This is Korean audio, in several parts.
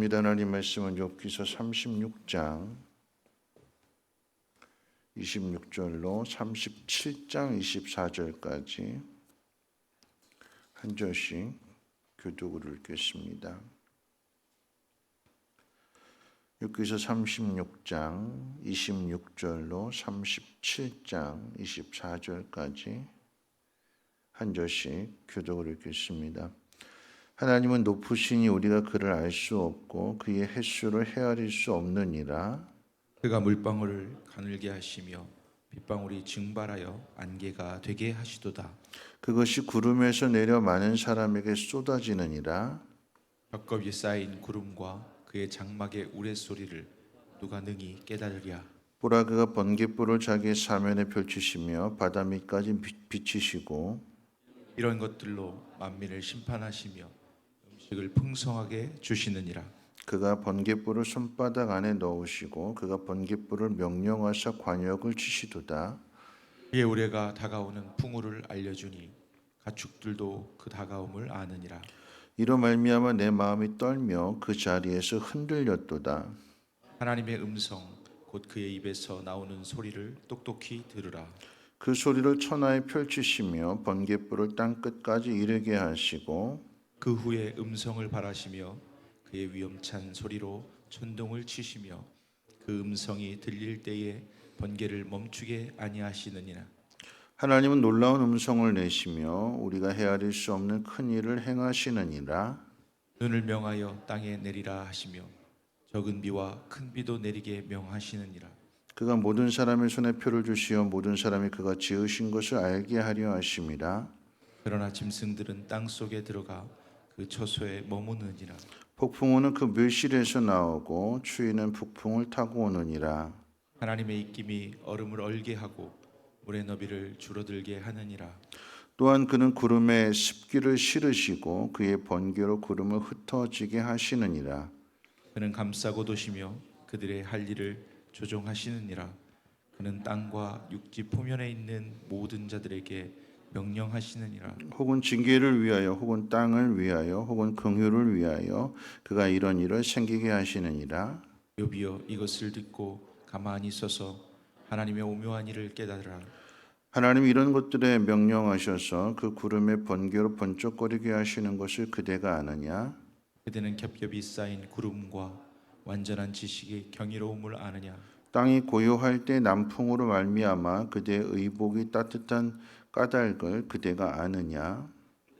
읽겠습니다. 하나님 말씀은 욥기서 36장 26절로 37장 24절까지 한 절씩 교독으로 읽겠습니다. 욥기서 36장 26절로 37장 24절까지 한 절씩 교독으로 읽겠습니다. 하나님은 높으시니 우리가 그를 알 수 없고 그의 횟수를 헤아릴 수 없느니라. 그가 물방울을 가늘게 하시며 빗방울이 증발하여 안개가 되게 하시도다. 그것이 구름에서 내려 많은 사람에게 쏟아지느니라. 벽겁이 쌓인 구름과 그의 장막의 우레소리를 누가 능히 깨달으랴. 보라, 그가 번갯불을 자기의 사면에 펼치시며 바다 밑까지 비치시고 이런 것들로 만민을 심판하시며 음식을 풍성하게 주시느니라. 그가 번갯불을 손바닥 안에 넣으시고 그가 번갯불을 명령하사 관역을 치시도다. 그의 우레가 다가오는 풍우를 알려주니 가축들도 그 다가옴을 아느니라. 이로 말미암아 내 마음이 떨며 그 자리에서 흔들렸도다. 하나님의 음성 곧 그의 입에서 나오는 소리를 똑똑히 들으라. 그 소리를 천하에 펼치시며 번갯불을 땅 끝까지 이르게 하시고 그 후에 음성을 바라시며 그의 위엄찬 소리로 천둥을 치시며 그 음성이 들릴 때에 번개를 멈추게 아니하시느니라. 하나님은 놀라운 음성을 내시며 우리가 헤아릴 수 없는 큰 일을 행하시느니라. 눈을 명하여 땅에 내리라 하시며 적은 비와 큰 비도 내리게 명하시느니라. 그가 모든 사람의 손에 표를 주시어 모든 사람이 그가 지으신 것을 알게 하려 하심이라. 그러나 짐승들은 땅 속에 들어가 그 처소에 머무느니라. 폭풍우는 그 묘실에서 나오고 추위는 북풍을 타고 오느니라. 하나님의 입김이 얼음을 얼게 하고 물의 너비를 줄어들게 하느니라. 또한 그는 구름에 습기를 실으시고 그의 번개로 구름을 흩어지게 하시느니라. 그는 감싸고 도시며 그들의 할 일을 조종하시느니라. 그는 땅과 육지 포면에 있는 모든 자들에게 명령하시느니라. 혹은 징계를 위하여 혹은 땅을 위하여 혹은 긍휼을 위하여 그가 이런 일을 생기게 하시느니라. 욥이여 이것을 듣고 가만히 있어서 하나님의 오묘한 일을 깨달으라. 하나님이 이런 것들에 명령하셔서 그 구름의 번개로 번쩍거리게 하시는 것을 그대가 아느냐? 그대는 겹겹이 쌓인 구름과 완전한 지식의 경이로움을 아느냐? 땅이 고요할 때 남풍으로 말미암아 그대의 의복이 따뜻한 까닭을 그대가 아느냐?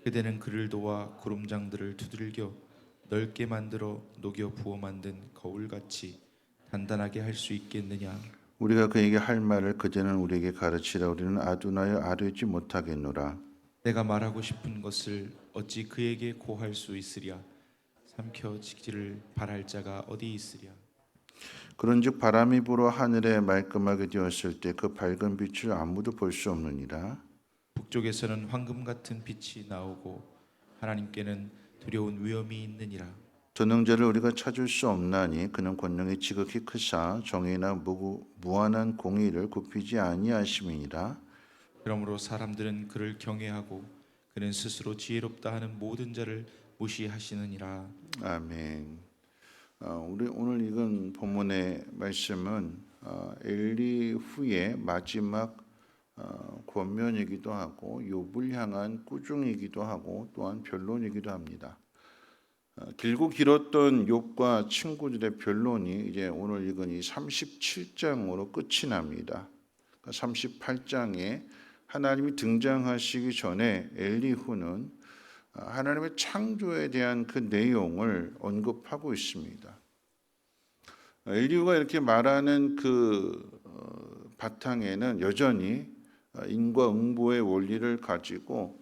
그대는 그를 도와 구름장들을 두들겨 넓게 만들어 녹여 부어 만든 거울같이 단단하게 할 수 있겠느냐? 우리가 그에게 할 말을 그대는 우리에게 가르치라. 우리는 아둔하여 아뢰지 못하겠노라. 내가 말하고 싶은 것을 어찌 그에게 고할 수 있으랴? 삼켜지기를 바랄 자가 어디 있으랴? 그런즉 바람이 불어 하늘에 말끔하게 되었을 때 그 밝은 빛을 아무도 볼 수 없느니라. 북쪽에서는 황금 같은 빛이 나오고 하나님께는 두려운 위엄이 있느니라. 전능자를 우리가 찾을 수 없나니 그는 권능이 지극히 크사 정의나 무한한 공의를 굽히지 아니하심이니라. 그러므로 사람들은 그를 경외하고 그는 스스로 지혜롭다 하는 모든 자를 무시하시느니라. 아멘. 우리 오늘 읽은 본문의 말씀은 엘리후의 마지막 권면이기도 하고 욥을 향한 꾸중이기도 하고 또한 변론이기도 합니다. 길고 길었던 욥과 친구들의 변론이 이제 오늘 읽은 이 37장으로 끝이 납니다. 38장에 하나님이 등장하시기 전에 엘리후는 하나님의 창조에 대한 그 내용을 언급하고 있습니다. 엘리후가 이렇게 말하는 그 바탕에는 여전히 인과응보의 원리를 가지고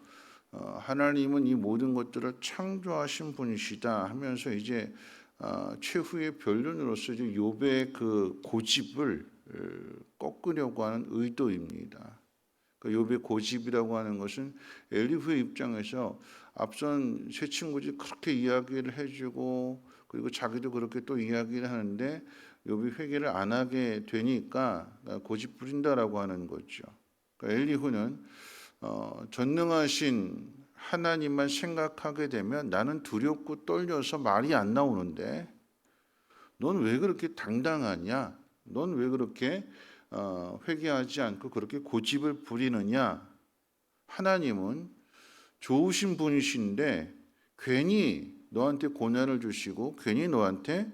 하나님은 이 모든 것들을 창조하신 분이시다 하면서 이제 최후의 변론으로서 이제 욥의 그 고집을 꺾으려고 하는 의도입니다. 그 욥의 고집이라고 하는 것은 엘리후의 입장에서 앞선 세 친구들이 그렇게 이야기를 해주고 그리고 자기도 그렇게 또 이야기를 하는데 욥이 회개를 안 하게 되니까 고집 부린다라고 하는 거죠. 그러니까 엘리후는 전능하신 하나님만 생각하게 되면 나는 두렵고 떨려서 말이 안 나오는데 넌 왜 그렇게 당당하냐? 넌 왜 그렇게 회개하지 않고 그렇게 고집을 부리느냐? 하나님은 좋으신 분이신데 괜히 너한테 고난을 주시고 괜히 너한테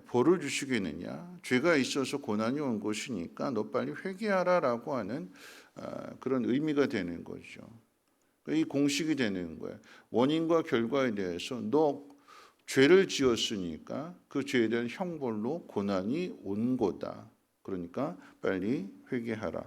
벌을 주시겠느냐? 죄가 있어서 고난이 온 것이니까 너 빨리 회개하라라고 하는 그런 의미가 되는 거죠. 이 공식이 되는 거예요. 원인과 결과에 대해서 너 죄를 지었으니까 그 죄에 대한 형벌로 고난이 온 거다. 그러니까 빨리 회개하라.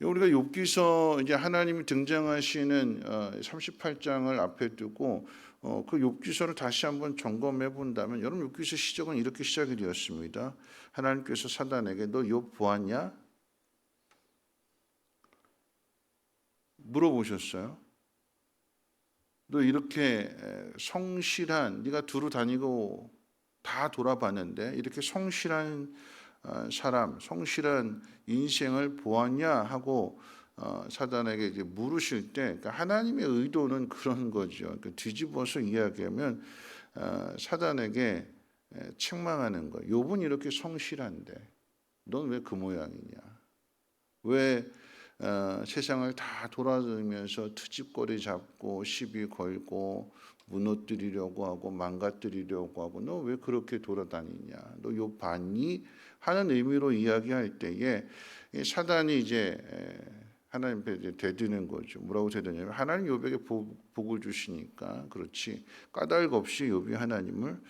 우리가 욥기서 이제 하나님이 등장하시는 38장을 앞에 두고 그 욥기서를 다시 한번 점검해 본다면 여러분 욥기서 시작은 이렇게 시작이 되었습니다. 하나님께서 사단에게 너 욥 보았냐? 물어보셨어요. 너 이렇게 성실한 네가 두루 다니고 다 돌아봤는데 이렇게 성실한 사람, 성실한 인생을 보았냐 하고 사단에게 이제 물으실 때 그러니까 하나님의 의도는 그런 거죠. 그러니까 뒤집어서 이야기하면 사단에게 책망하는 거예요. 욥은 이렇게 성실한데 넌 왜 그 모양이냐? 왜 세상을 다 돌아다니면서 트집거리 잡고 시비 걸고 무너뜨리려고 하고 망가뜨리려고 하고 너 왜 그렇게 돌아다니냐? 너 욥 봤니? 하는 의미로 이야기할 때에 사단이 이제 하나님 앞에 대드는 거죠. 뭐라고 대드냐면 하나님 욥에게 복을 주시니까 그렇지 까닭 없이 욥이 하나님을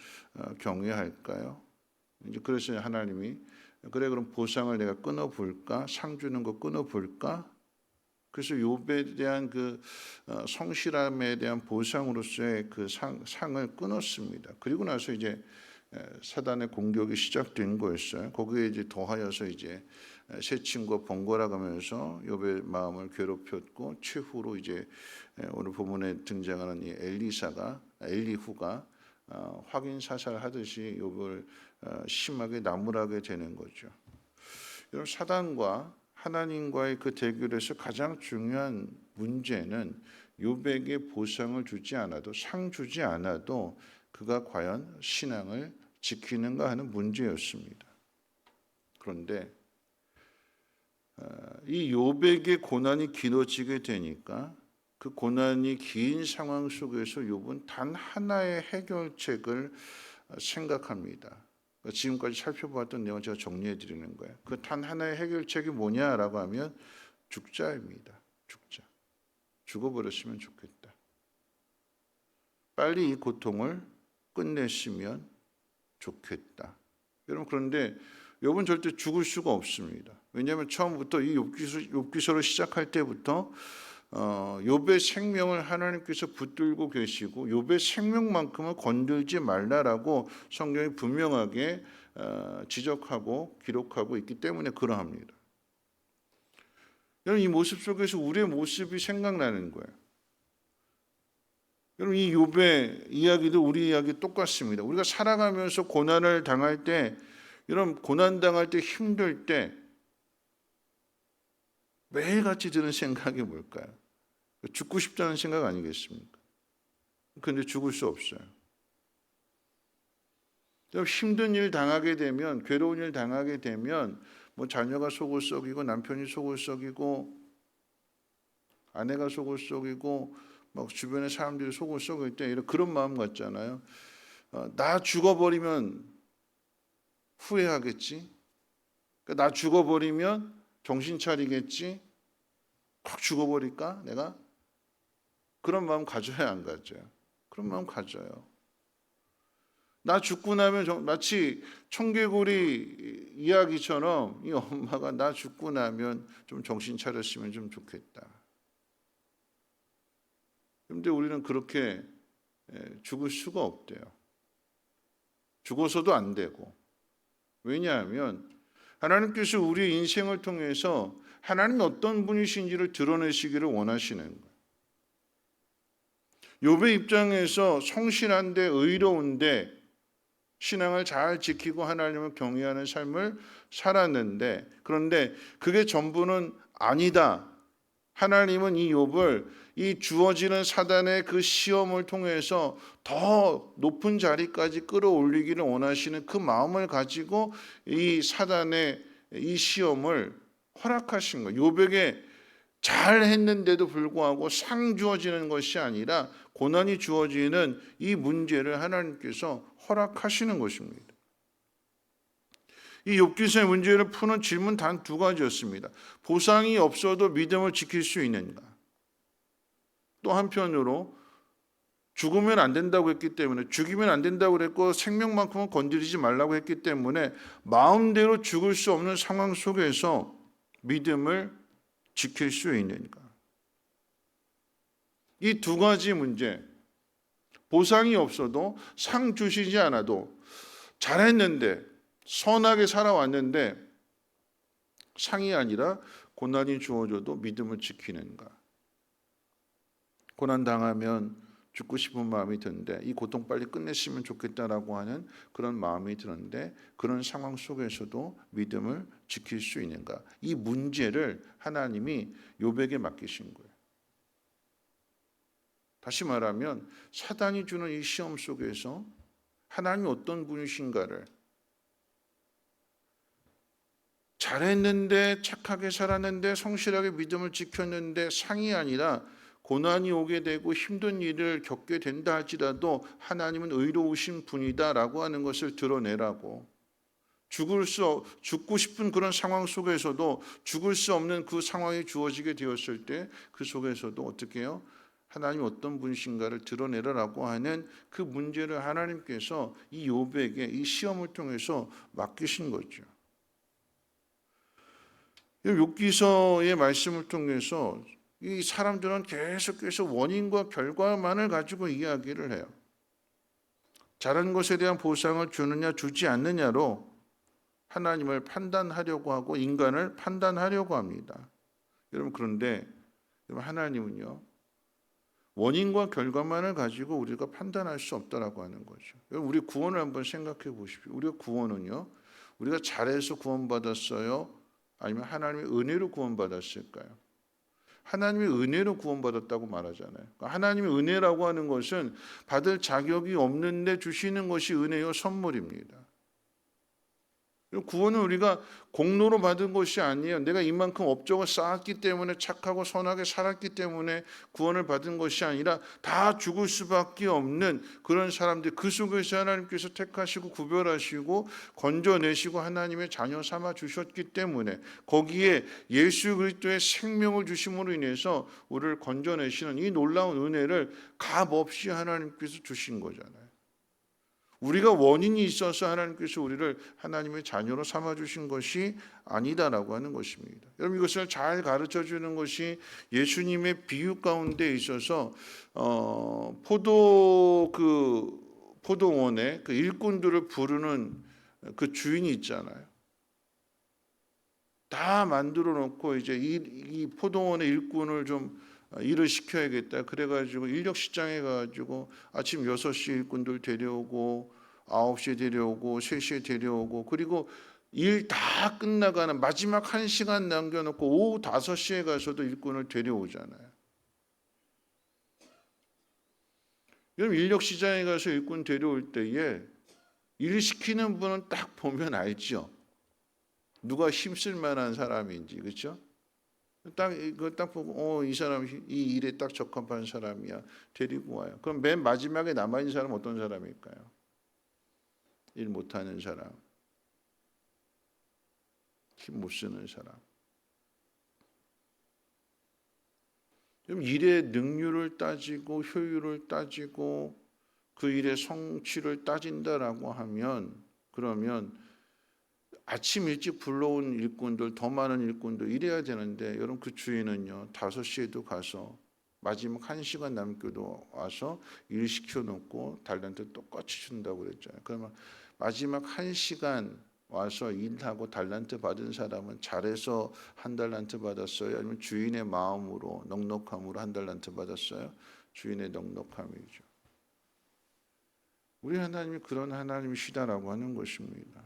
경외할까요? 이제 그래서 하나님이 그래 그럼 보상을 내가 끊어 볼까? 상 주는 거 끊어 볼까? 그래서 욥에 대한 그 성실함에 대한 보상으로서의 그 상을 끊었습니다. 그리고 나서 이제 사단의 공격이 시작된 거였어요. 거기에 이제 더하여서 이제 세침과 번거라 가면서 욥의 마음을 괴롭혔고 최후로 이제 오늘 본문에 등장하는 이 엘리후가 확인 사살하듯이 욥을 심하게 나무라게 되는 거죠. 여러분 사단과 하나님과의 그 대결에서 가장 중요한 문제는 욥에게 보상을 주지 않아도 상 주지 않아도 그가 과연 신앙을 지키는가 하는 문제였습니다. 그런데 이 욥에게 고난이 길어지게 되니까 그 고난이 긴 상황 속에서 욥은 단 하나의 해결책을 생각합니다. 지금까지 살펴보았던 내용을 제가 정리해 드리는 거예요. 그 단 하나의 해결책이 뭐냐라고 하면 죽자입니다. 죽자. 죽어버렸으면 좋겠다. 빨리 이 고통을 끝냈으면 좋겠다. 여러분 그런데 욥은 절대 죽을 수가 없습니다. 왜냐하면 처음부터 이 욥기서를 시작할 때부터 욥의 생명을 하나님께서 붙들고 계시고 욥의 생명만큼은 건들지 말라라고 성경이 분명하게 지적하고 기록하고 있기 때문에 그러합니다. 여러분 이 모습 속에서 우리의 모습이 생각나는 거예요. 여러분 이 욥의 이야기도 우리 이야기 똑같습니다. 우리가 살아가면서 고난을 당할 때 여러분 고난 당할 때 힘들 때 매일같이 드는 생각이 뭘까요? 죽고 싶다는 생각 아니겠습니까? 그런데 죽을 수 없어요. 힘든 일 당하게 되면 괴로운 일 당하게 되면 뭐 자녀가 속을 썩이고 남편이 속을 썩이고 아내가 속을 썩이고 막 주변의 사람들이 속을 썩일 때 이런 그런 마음 같잖아요. 나 죽어버리면 후회하겠지. 나 죽어버리면 정신 차리겠지. 확 죽어버릴까 내가? 그런 마음 가져야 안 가져요? 그런 마음 가져요. 나 죽고 나면 마치 청개구리 이야기처럼 이 엄마가 나 죽고 나면 좀 정신 차렸으면 좀 좋겠다. 그런데 우리는 그렇게 죽을 수가 없대요. 죽어서도 안 되고. 왜냐하면 하나님께서 우리의 인생을 통해서 하나님이 어떤 분이신지를 드러내시기를 원하시는 거예요. 욥의 입장에서 성실한데 의로운데 신앙을 잘 지키고 하나님을 경외하는 삶을 살았는데 그런데 그게 전부는 아니다. 하나님은 이 욥을 이 주어지는 사단의 그 시험을 통해서 더 높은 자리까지 끌어올리기를 원하시는 그 마음을 가지고 이 사단의 이 시험을 허락하신 거예요. 욥에게 잘 했는데도 불구하고 상 주어지는 것이 아니라 고난이 주어지는 이 문제를 하나님께서 허락하시는 것입니다. 이 욥기서의 문제를 푸는 질문 단 두 가지였습니다. 보상이 없어도 믿음을 지킬 수 있는가? 또 한편으로 죽으면 안 된다고 했기 때문에, 죽이면 안 된다고 그랬고 생명만큼은 건드리지 말라고 했기 때문에 마음대로 죽을 수 없는 상황 속에서 믿음을 지킬 수 있는가? 이 두 가지 문제, 보상이 없어도 상 주시지 않아도 잘했는데 선하게 살아왔는데 상이 아니라 고난이 주어져도 믿음을 지키는가? 고난 당하면 죽고 싶은 마음이 드는데 이 고통 빨리 끝냈으면 좋겠다라고 하는 그런 마음이 드는데 그런 상황 속에서도 믿음을 지킬 수 있는가? 이 문제를 하나님이 욥에게 맡기신 거예요. 다시 말하면 사단이 주는 이 시험 속에서 하나님이 어떤 분이신가를, 잘했는데 착하게 살았는데 성실하게 믿음을 지켰는데 상이 아니라 고난이 오게 되고 힘든 일을 겪게 된다 할지라도 하나님은 의로우신 분이다라고 하는 것을 드러내라고, 죽고 싶은 그런 상황 속에서도 죽을 수 없는 그 상황이 주어지게 되었을 때 그 속에서도 어떻게 해요? 하나님이 어떤 분이신가를 드러내라라고 하는 그 문제를 하나님께서 이 욥에게 이 시험을 통해서 맡기신 거죠. 욥기서의 말씀을 통해서 이 사람들은 계속해서 원인과 결과만을 가지고 이야기를 해요. 잘한 것에 대한 보상을 주느냐 주지 않느냐로 하나님을 판단하려고 하고 인간을 판단하려고 합니다. 여러분, 그런데 하나님은요, 원인과 결과만을 가지고 우리가 판단할 수 없다라고 하는 거죠. 우리 구원을 한번 생각해 보십시오. 우리가 구원은요, 우리가 잘해서 구원받았어요? 아니면 하나님의 은혜로 구원받았을까요? 하나님의 은혜로 구원받았다고 말하잖아요. 그러니까 하나님의 은혜라고 하는 것은 받을 자격이 없는데 주시는 것이 은혜요 선물입니다. 구원은 우리가 공로로 받은 것이 아니에요. 내가 이만큼 업적을 쌓았기 때문에, 착하고 선하게 살았기 때문에 구원을 받은 것이 아니라 다 죽을 수밖에 없는 그런 사람들, 그 속에서 하나님께서 택하시고 구별하시고 건져내시고 하나님의 자녀 삼아 주셨기 때문에, 거기에 예수 그리스도의 생명을 주심으로 인해서 우리를 건져내시는 이 놀라운 은혜를 값없이 하나님께서 주신 거잖아요. 우리가 원인이 있어서 하나님께서 우리를 하나님의 자녀로 삼아주신 것이 아니다라고 하는 것입니다. 여러분, 이것을 잘 가르쳐 주는 것이 예수님의 비유 가운데 있어서 포도원에 그 일꾼들을 부르는 그 주인이 있잖아요. 다 만들어 놓고 이제 이 포도원의 일꾼을 좀 일을 시켜야겠다. 그래가지고 인력 시장에 가가지고 아침 6시 일꾼들 데려오고 9시에 데려오고 3시에 데려오고, 그리고 일 다 끝나가는 마지막 1시간 남겨놓고 오후 5시에 가서도 일꾼을 데려오잖아요. 여러분, 인력 시장에 가서 일꾼 데려올 때에 일 시키는 분은 딱 보면 알죠. 누가 힘쓸 만한 사람인지, 그렇죠? 딱 보고 이 사람이 이 일에 딱 적합한 사람이야. 데리고 와요. 그럼 맨 마지막에 남아 있는 사람은 어떤 사람일까요? 일 못하는 사람, 힘 못 쓰는 사람. 일의 능률을 따지고 효율을 따지고 그 일의 성취를 따진다라고 하면, 그러면 아침 일찍 불러온 일꾼들, 더 많은 일꾼들 일해야 되는데, 여러분, 그 주인은요 5시에도 가서 마지막 1시간 남겨도 와서 일 시켜놓고 달란트 똑같이 준다고 그랬잖아요. 그러면 마지막 1시간 와서 일하고 달란트 받은 사람은 잘해서 한 달란트 받았어요? 아니면 주인의 마음으로 넉넉함으로 한 달란트 받았어요? 주인의 넉넉함이죠. 우리 하나님이 그런 하나님이시다라고 하는 것입니다.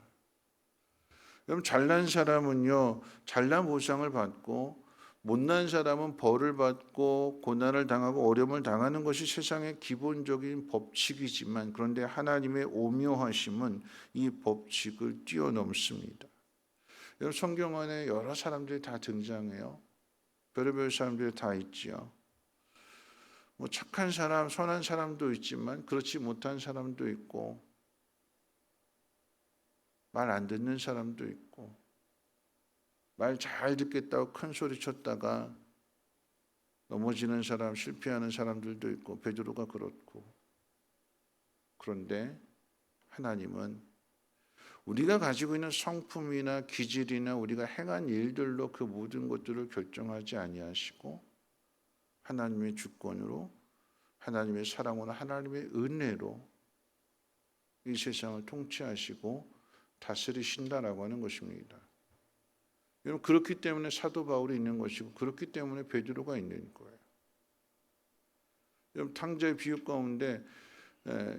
여러분, 잘난 사람은요 잘난 보상을 받고 못난 사람은 벌을 받고 고난을 당하고 어려움을 당하는 것이 세상의 기본적인 법칙이지만, 그런데 하나님의 오묘하심은 이 법칙을 뛰어넘습니다. 여러분, 성경 안에 여러 사람들이 다 등장해요. 별의별 사람들이 다 있지요. 뭐 착한 사람, 선한 사람도 있지만 그렇지 못한 사람도 있고, 말 안 듣는 사람도 있고, 말 잘 듣겠다고 큰 소리 쳤다가 넘어지는 사람, 실패하는 사람들도 있고, 베드로가 그렇고. 그런데 하나님은 우리가 가지고 있는 성품이나 기질이나 우리가 행한 일들로 그 모든 것들을 결정하지 아니하시고, 하나님의 주권으로, 하나님의 사랑으로, 하나님의 은혜로 이 세상을 통치하시고 다스리신다라고 하는 것입니다. 여러분, 그렇기 때문에 사도 바울이 있는 것이고, 그렇기 때문에 베드로가 있는 거예요. 여러분, 탕자의 비유 가운데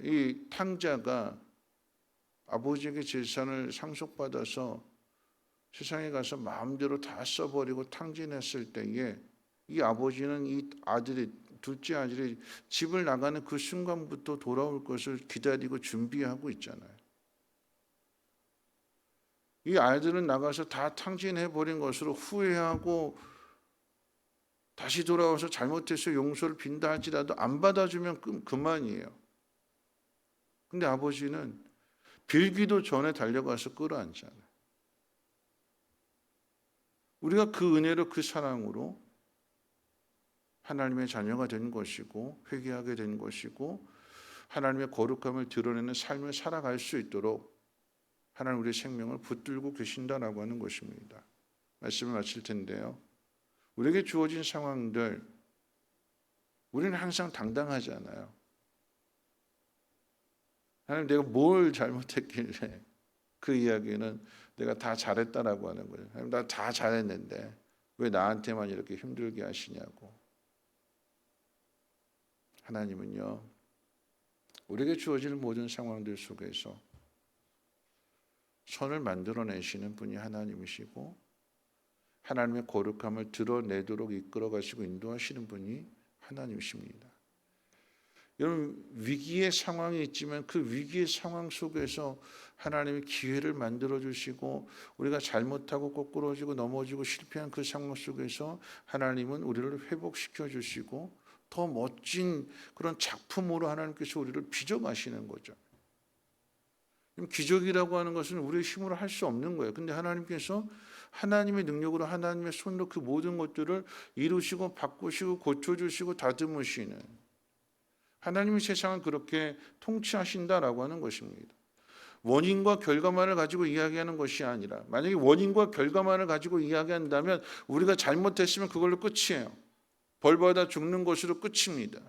이 탕자가 아버지에게 재산을 상속받아서 세상에 가서 마음대로 다 써버리고 탕진했을 때에 이 아버지는 이 아들이, 둘째 아들이 집을 나가는 그 순간부터 돌아올 것을 기다리고 준비하고 있잖아요. 이 아이들은 나가서 다 탕진해버린 것으로 후회하고 다시 돌아와서 잘못해서 용서를 빈다 할지라도 안 받아주면 그만이에요. 근데 아버지는 빌기도 전에 달려가서 끌어안잖아요. 우리가 그 은혜로, 그 사랑으로 하나님의 자녀가 된 것이고, 회개하게 된 것이고, 하나님의 거룩함을 드러내는 삶을 살아갈 수 있도록 하나님 우리의 생명을 붙들고 계신다라고 하는 것입니다. 말씀을 마칠 텐데요, 우리에게 주어진 상황들, 우리는 항상 당당하지 않아요. 하나님, 내가 뭘 잘못했길래 그 이야기는 내가 다 잘했다라고 하는 거예요. 하나님, 나 다 잘했는데 왜 나한테만 이렇게 힘들게 하시냐고. 하나님은요, 우리에게 주어지는 모든 상황들 속에서 선을 만들어내시는 분이 하나님이시고, 하나님의 거룩함을 드러내도록 이끌어가시고 인도하시는 분이 하나님이십니다. 여러분, 위기의 상황이 있지만 그 위기의 상황 속에서 하나님이 기회를 만들어 주시고, 우리가 잘못하고 거꾸러지고 넘어지고 실패한 그 상황 속에서 하나님은 우리를 회복시켜 주시고 더 멋진 그런 작품으로 하나님께서 우리를 빚어가시는 거죠. 기적이라고 하는 것은 우리의 힘으로 할 수 없는 거예요. 근데 하나님께서 하나님의 능력으로, 하나님의 손으로 그 모든 것들을 이루시고 바꾸시고 고쳐주시고 다듬으시는, 하나님의 세상을 그렇게 통치하신다라고 하는 것입니다. 원인과 결과만을 가지고 이야기하는 것이 아니라, 만약에 원인과 결과만을 가지고 이야기한다면 우리가 잘못했으면 그걸로 끝이에요. 벌받아 죽는 것으로 끝입니다.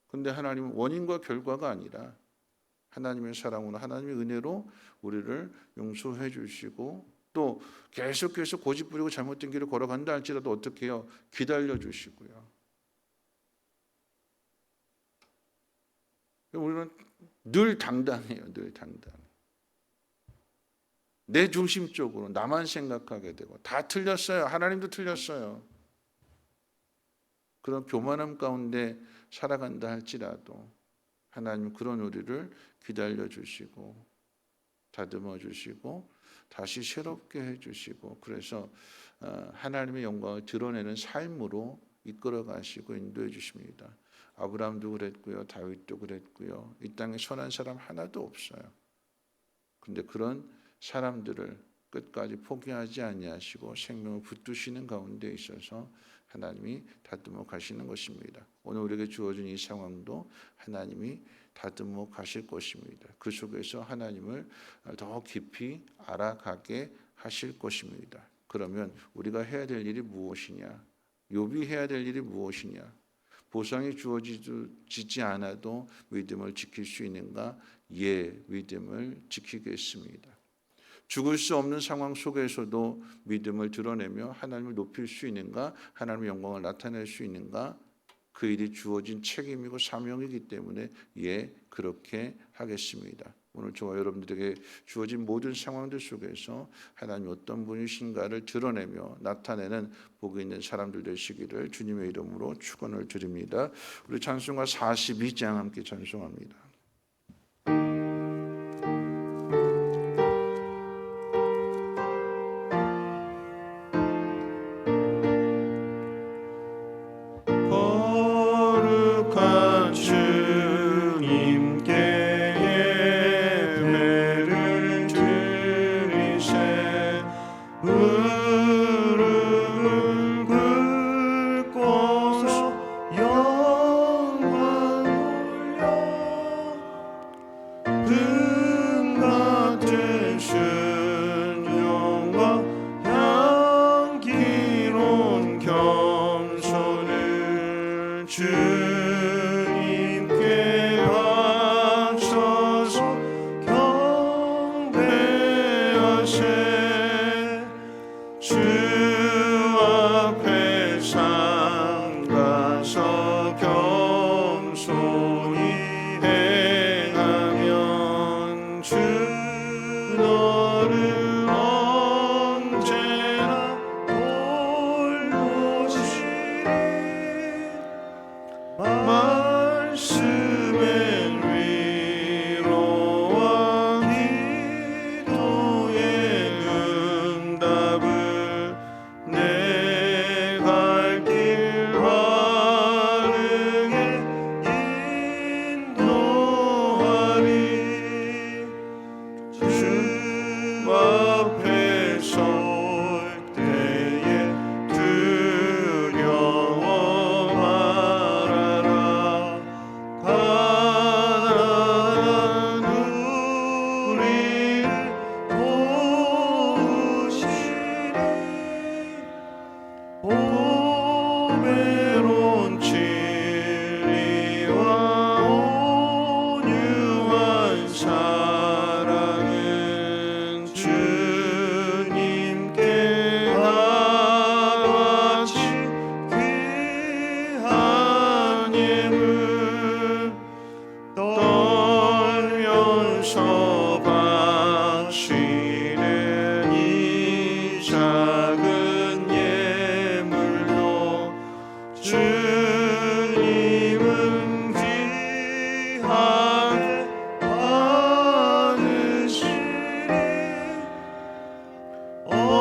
그런데 하나님은 원인과 결과가 아니라 하나님의 사랑으로, 하나님의 은혜로 우리를 용서해 주시고, 또 계속해서 고집부리고 잘못된 길을 걸어간다 할지라도 어떻게 해요? 기다려 주시고요. 우리는 늘 당당해요. 늘 당당. 내 중심적으로 나만 생각하게 되고, 다 틀렸어요. 하나님도 틀렸어요. 그런 교만함 가운데 살아간다 할지라도 하나님 그런 우리를 기다려 주시고 다듬어 주시고 다시 새롭게 해 주시고, 그래서 하나님의 영광을 드러내는 삶으로 이끌어 가시고 인도해 주십니다. 아브라함도 그랬고요, 다윗도 그랬고요. 이 땅에 선한 사람 하나도 없어요. 근데 그런 사람들을 끝까지 포기하지 아니하시고 생명을 붙드시는 가운데 있어서 하나님이 다듬어 가시는 것입니다. 오늘 우리에게 주어진 이 상황도 하나님이 다듬어 가실 것입니다. 그 속에서 하나님을 더 깊이 알아가게 하실 것입니다. 그러면 우리가 해야 될 일이 무엇이냐? 욥이 해야 될 일이 무엇이냐? 보상이 주어지지 않아도 믿음을 지킬 수 있는가? 예, 믿음을 지키겠습니다. 죽을 수 없는 상황 속에서도 믿음을 드러내며 하나님을 높일 수 있는가? 하나님의 영광을 나타낼 수 있는가? 그 일이 주어진 책임이고 사명이기 때문에 예, 그렇게 하겠습니다. 오늘 저와 여러분들에게 주어진 모든 상황들 속에서 하나님 어떤 분이신가를 드러내며 나타내는 복이 있는 사람들 되시기를 주님의 이름으로 축원을 드립니다. 우리 찬송가 42장 함께 찬송합니다. 거룩한 주님께 예배를 드리세 무릎을 꿇고서 영광 올려 금 같은 순종과 향기로운 겸손을 주님께 바쳐서 경배하세 주 앞에 삼가서 겸손히 행하면 주 너를 언제나 돌보시리 말씀엔 위로와 기도의 응답을 내 갈 길 바르게 인도하리 주 앞에 설 때에 두려워 말아라 가난한 우리를 도우시리 보배로운 진리와 온유한 사랑은 주님께 다 바치 귀한 예물 떨면서 바치는 이 작은 예물도 주님은 귀하게 받으시리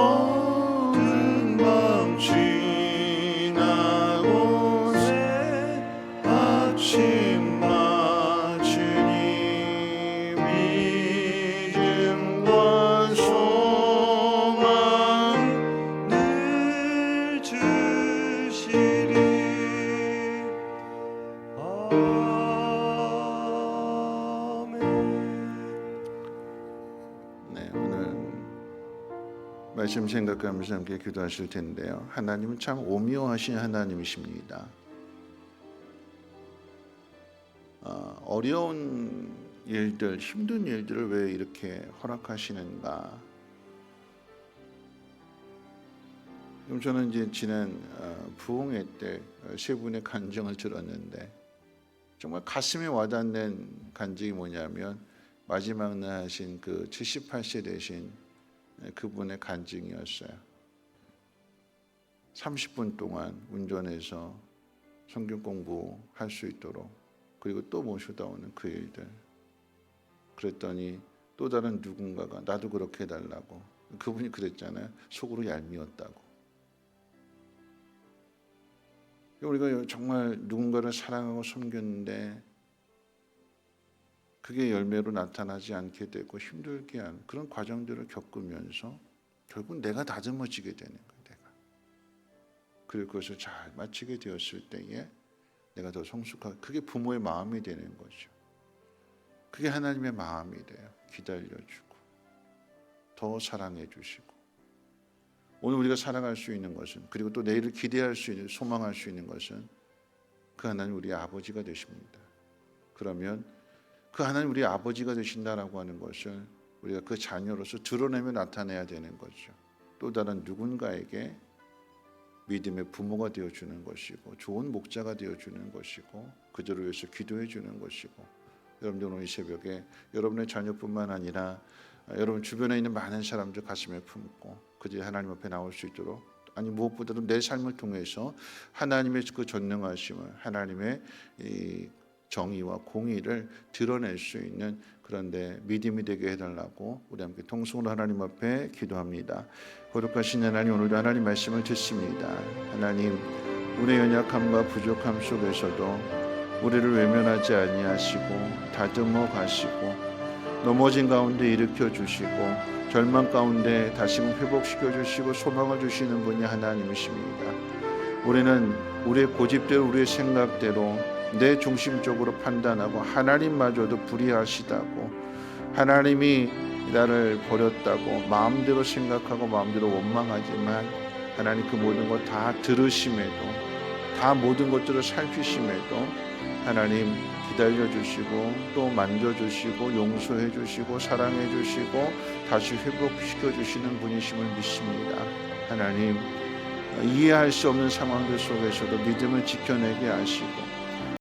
어두운 밤 지나고 새 아침 맞으니 믿음과 소망 늘 주시리 아멘. 네, 오늘 말씀 생각하면서 함께 기도하실 텐데요. 하나님은 참 오묘하신 하나님이십니다. 어려운 일들, 힘든 일들을 왜 이렇게 허락하시는가? 그럼 저는 이제 지난 부흥회 때 세 분의 간증을 들었는데 정말 가슴에 와닿는 간증이 뭐냐면 마지막 날 하신 그 78세 되신 그분의 간증이었어요. 30분 동안 운전해서 성경 공부할 수 있도록 그리고 또 모셔다 오는 그 일들. 그랬더니 또 다른 누군가가 나도 그렇게 해달라고. 그분이 그랬잖아요. 속으로 얄미웠다고. 우리가 정말 누군가를 사랑하고 섬겼는데 그게 열매로 나타나지 않게 되고 힘들게 하는 그런 과정들을 겪으면서 결국 내가 다듬어지게 되는 거예요. 내가. 그리고 그것을 잘 마치게 되었을 때에 내가 더 성숙하게 그게 부모의 마음이 되는 거죠. 그게 하나님의 마음이 돼요. 기다려주고 더 사랑해 주시고 오늘 우리가 살아갈 수 있는 것은 그리고 또 내일을 기대할 수 있는 소망할 수 있는 것은 그 하나님 우리의 아버지가 되십니다. 그러면 그 하나님 우리의 아버지가 되신다라고 하는 것을 우리가 그 자녀로서 드러내며 나타내야 되는 거죠. 또 다른 누군가에게 믿음의 부모가 되어주는 것이고 좋은 목자가 되어주는 것이고 그들을 위해서 기도해 주는 것이고 여러분들 오늘 이 새벽에 여러분의 자녀뿐만 아니라 여러분 주변에 있는 많은 사람들 가슴에 품고 그들이 하나님 앞에 나올 수 있도록, 아니 무엇보다도 내 삶을 통해서 하나님의 그 전능하심을, 하나님의 이 정의와 공의를 드러낼 수 있는 그런데 믿음이 되게 해달라고 우리 함께 통성으로 하나님 앞에 기도합니다. 거룩하신 하나님, 오늘도 하나님 말씀을 듣습니다. 하나님, 우리의 연약함과 부족함 속에서도 우리를 외면하지 아니하시고 다듬어 가시고 넘어진 가운데 일으켜 주시고 절망 가운데 다시금 회복시켜 주시고 소망을 주시는 분이 하나님이십니다. 우리는 우리의 고집대로, 우리의 생각대로 내 중심적으로 판단하고 하나님마저도 불의하시다고, 하나님이 나를 버렸다고 마음대로 생각하고 마음대로 원망하지만 하나님 그 모든 것 다 들으심에도, 다 모든 것들을 살피심에도 하나님 기다려 주시고 또 만져 주시고 용서해 주시고 사랑해 주시고 다시 회복시켜 주시는 분이심을 믿습니다. 하나님, 이해할 수 없는 상황들 속에서도 믿음을 지켜내게 하시고